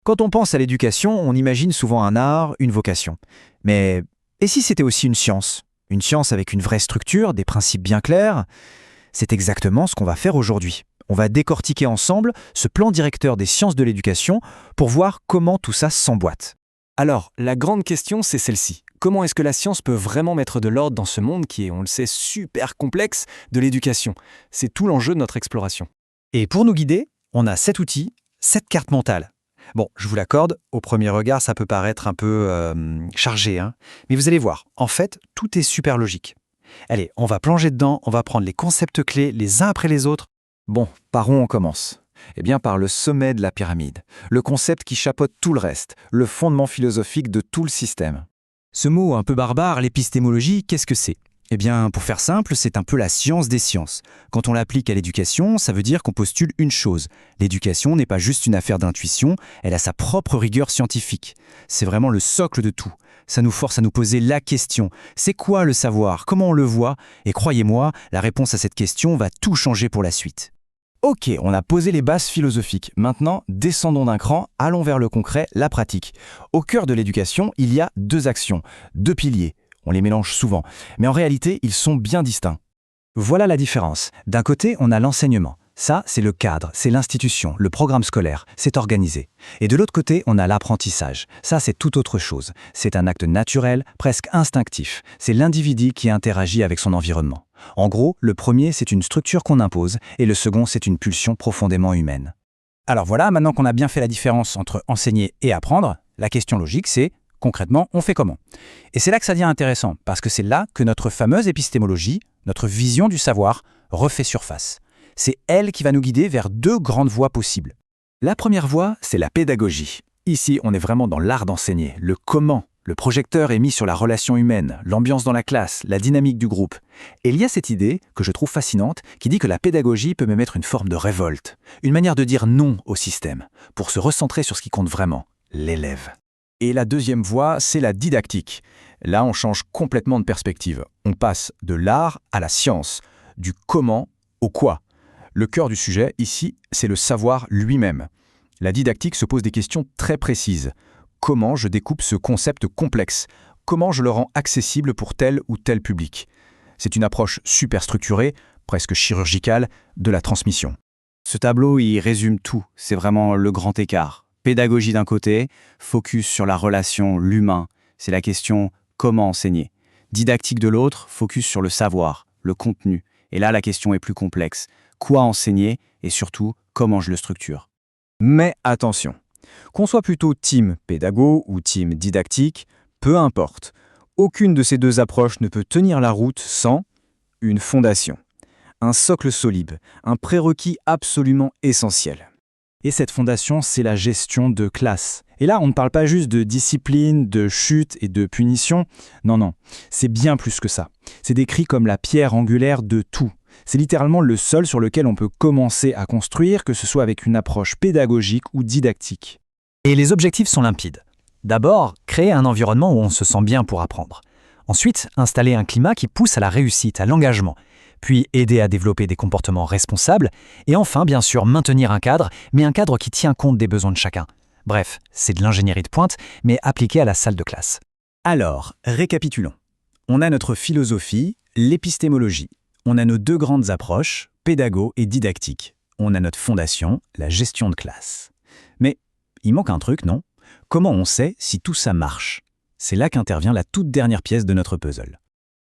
Quand on pense à l'éducation, on imagine souvent un art, une vocation. Mais et si c'était aussi une science? Une science avec une vraie structure, des principes bien clairs? C'est exactement ce qu'on va faire aujourd'hui. On va décortiquer ensemble ce plan directeur des sciences de l'éducation pour voir comment tout ça s'emboîte. Alors, la grande question, c'est celle-ci. Comment est-ce que la science peut vraiment mettre de l'ordre dans ce monde qui est, on le sait, super complexe de l'éducation? C'est tout l'enjeu de notre exploration. Et pour nous guider, on a 7 outils, 7 cartes mentales. Bon, je vous l'accorde, au premier regard, ça peut paraître un peu chargé, hein. Mais vous allez voir, en fait, tout est super logique. Allez, on va plonger dedans, on va prendre les concepts clés les uns après les autres. Bon, par où on commence? Eh bien, par le sommet de la pyramide, le concept qui chapeaute tout le reste, le fondement philosophique de tout le système. Ce mot un peu barbare, l'épistémologie, qu'est-ce que c'est? Eh bien, pour faire simple, c'est un peu la science des sciences. Quand on l'applique à l'éducation, ça veut dire qu'on postule une chose. L'éducation n'est pas juste une affaire d'intuition, elle a sa propre rigueur scientifique. C'est vraiment le socle de tout. Ça nous force à nous poser la question. C'est quoi le savoir? Comment on le voit? Et croyez-moi, la réponse à cette question va tout changer pour la suite. Ok, on a posé les bases philosophiques. Maintenant, descendons d'un cran, allons vers le concret, la pratique. Au cœur de l'éducation, il y a deux actions, deux piliers. On les mélange souvent, mais en réalité, ils sont bien distincts. Voilà la différence. D'un côté, on a l'enseignement. Ça, c'est le cadre, c'est l'institution, le programme scolaire, c'est organisé. Et de l'autre côté, on a l'apprentissage. Ça, c'est tout autre chose. C'est un acte naturel, presque instinctif. C'est l'individu qui interagit avec son environnement. En gros, le premier, c'est une structure qu'on impose, et le second, c'est une pulsion profondément humaine. Alors voilà, maintenant qu'on a bien fait la différence entre enseigner et apprendre, la question logique c'est, concrètement, on fait comment? Et c'est là que ça devient intéressant, parce que c'est là que notre fameuse épistémologie, notre vision du savoir, refait surface. C'est elle qui va nous guider vers deux grandes voies possibles. La première voie, c'est la pédagogie. Ici, on est vraiment dans l'art d'enseigner, le comment. Le projecteur est mis sur la relation humaine, l'ambiance dans la classe, la dynamique du groupe. Et il y a cette idée, que je trouve fascinante, qui dit que la pédagogie peut même être une forme de révolte, une manière de dire non au système, pour se recentrer sur ce qui compte vraiment, l'élève. Et la deuxième voie, c'est la didactique. Là, on change complètement de perspective. On passe de l'art à la science, du comment au quoi. Le cœur du sujet, ici, c'est le savoir lui-même. La didactique se pose des questions très précises. Comment je découpe ce concept complexe? Comment je le rends accessible pour tel ou tel public? C'est une approche super structurée, presque chirurgicale, de la transmission. Ce tableau, il résume tout. C'est vraiment le grand écart. Pédagogie d'un côté, focus sur la relation, l'humain. C'est la question comment enseigner. Didactique de l'autre, focus sur le savoir, le contenu. Et là, la question est plus complexe. Quoi enseigner et surtout, comment je le structure? Mais attention, qu'on soit plutôt team pédago ou team didactique, peu importe. Aucune de ces deux approches ne peut tenir la route sans une fondation, un socle solide, un prérequis absolument essentiel. Et cette fondation, c'est la gestion de classe. Et là, on ne parle pas juste de discipline, de chute et de punition. Non, c'est bien plus que ça. C'est décrit comme la pierre angulaire de tout. C'est littéralement le sol sur lequel on peut commencer à construire, que ce soit avec une approche pédagogique ou didactique. Et les objectifs sont limpides. D'abord, créer un environnement où on se sent bien pour apprendre. Ensuite, installer un climat qui pousse à la réussite, à l'engagement. Puis aider à développer des comportements responsables. Et enfin, bien sûr, maintenir un cadre, mais un cadre qui tient compte des besoins de chacun. Bref, c'est de l'ingénierie de pointe, mais appliquée à la salle de classe. Alors, récapitulons. On a notre philosophie, l'épistémologie. On a nos deux grandes approches, pédago et didactique. On a notre fondation, la gestion de classe. Mais il manque un truc, non? Comment on sait si tout ça marche? C'est là qu'intervient la toute dernière pièce de notre puzzle.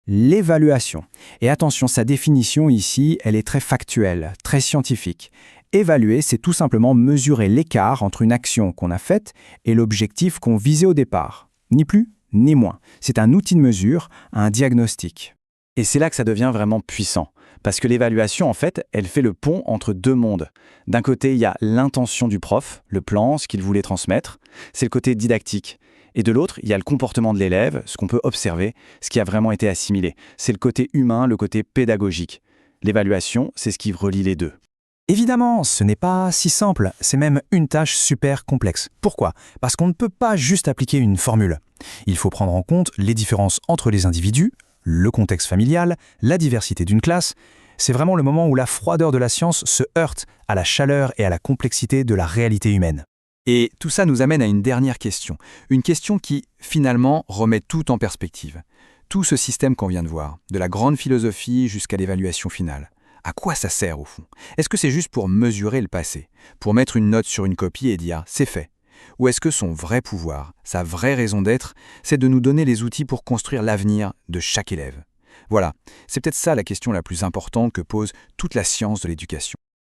L'évaluation. Et attention, sa définition ici, elle est très factuelle, très scientifique. Évaluer, c'est tout simplement mesurer l'écart entre une action qu'on a faite et l'objectif qu'on visait au départ. Ni plus, ni moins. C'est un outil de mesure, un diagnostic. Et c'est là que ça devient vraiment puissant. Parce que l'évaluation, en fait, elle fait le pont entre deux mondes. D'un côté, il y a l'intention du prof, le plan, ce qu'il voulait transmettre. C'est le côté didactique. Et de l'autre, il y a le comportement de l'élève, ce qu'on peut observer, ce qui a vraiment été assimilé. C'est le côté humain, le côté pédagogique. L'évaluation, c'est ce qui relie les deux. Évidemment, ce n'est pas si simple, c'est même une tâche super complexe. Pourquoi? Parce qu'on ne peut pas juste appliquer une formule. Il faut prendre en compte les différences entre les individus, le contexte familial, la diversité d'une classe. C'est vraiment le moment où la froideur de la science se heurte à la chaleur et à la complexité de la réalité humaine. Et tout ça nous amène à une dernière question. Une question qui, finalement, remet tout en perspective. Tout ce système qu'on vient de voir, de la grande philosophie jusqu'à l'évaluation finale. À quoi ça sert au fond? Est-ce que c'est juste pour mesurer le passé, pour mettre une note sur une copie et dire « c'est fait » Ou est-ce que son vrai pouvoir, sa vraie raison d'être, c'est de nous donner les outils pour construire l'avenir de chaque élève? Voilà, c'est peut-être ça la question la plus importante que pose toute la science de l'éducation.